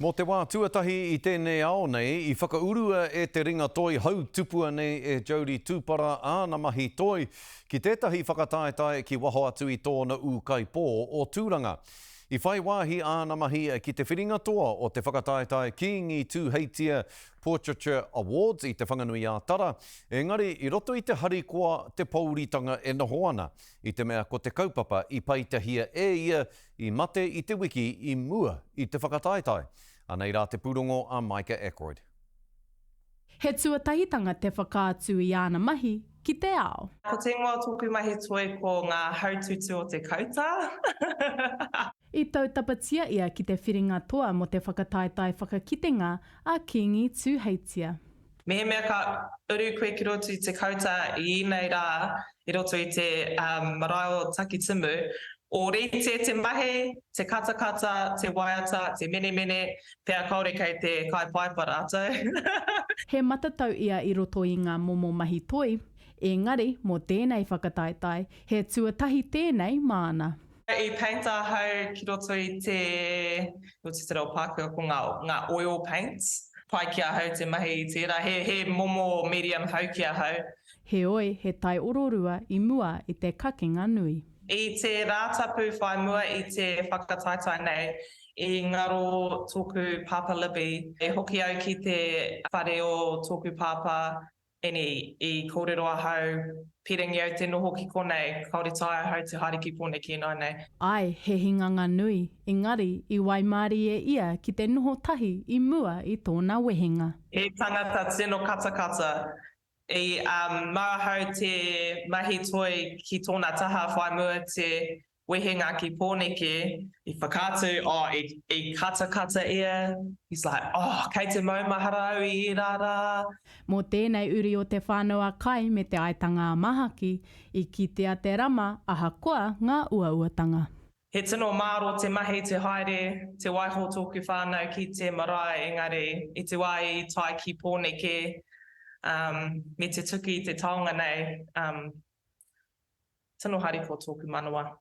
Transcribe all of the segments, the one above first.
Mō te wā tuatahi i tēnei ao nei, I whakaurua e te ringa toi hau tupua nei e Jodie Tupara āna mahi toi ki tētahi whakataetae ki waho atu I tōna ūkaipō o tūranga. I whai wāhi āna mahi ki te whiringa toa o te whakataetae Kingi Tūheitia Portraiture Awards I te whanganui a Tara. Engari, I roto I te harikoa te pauritanga e noho ana I te mea ko te kaupapa I paitahia e ia I mate I te wiki I mua I te whakataetae. Anei rā te pūrongo a Micah Ackroyd. He tuatahitanga te whakaatu I āna mahi ki te ao. Ko te ingoa tōku mahi toi ko ngā haututu o te kauta. I tau tapatia ia ki te whiringa toa mo te whakataetae whakakitenga a Kingi Tūheitia. Mehe mea ka uru koe ki roto I te kauta I nei rā, I roto I te marae o Takitimu, o rite te mahe, te katakata, te waiata, te mene, pēr kaore kei te kaipaipa rātou. He matatau ia I roto I ngā momo mahi toi, engari mō tēnei whakataetae, he tuatahi tēnei māna. I painta hau ki roto I te reo Pākua ko ngā oil paints. Pai kia hau te mahi I tērā, he momo medium hau kia hau. He oi, he tai ororua I mua I te kakinga nui. I te rātapu whai mua I te whakataetae nei, I ngaro tōku Papa Libby, e hoki au ki te whare o tōku Papa, I kōreroa hau, piringi au te noho ki konei, kaore taia hau te hariki pone ki nai nei. Ai, he hinganga nui, engari I waimari e ia ki te noho tahi I mua I tōna wehenga. E tangata tino katakata, I mau hau te mahi toi ki tōna taha whai mua te wehenga ki pōneke, I whakātu, I katakata ia. He's like, kei te maumahara au I rāra. Mō tēnei uri o te whānau kai me te aitanga mahaki, I kitea te rama, aha koa ngā uauatanga. He tino māro te mahi, te haere, te waiho tōku whānau ki te marae, engari, I te wai tai ki pōneke, me te tuki I te taonga nei, tino hariko tōku manawa.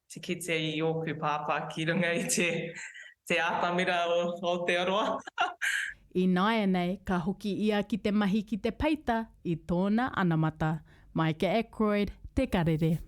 Te kite I oku pāpā ki runga I te atamira o te aroa. I naia nei, ka hoki ia ki te mahi ki te peita I tōna anamata. Micah Ackroyd, Te Karere.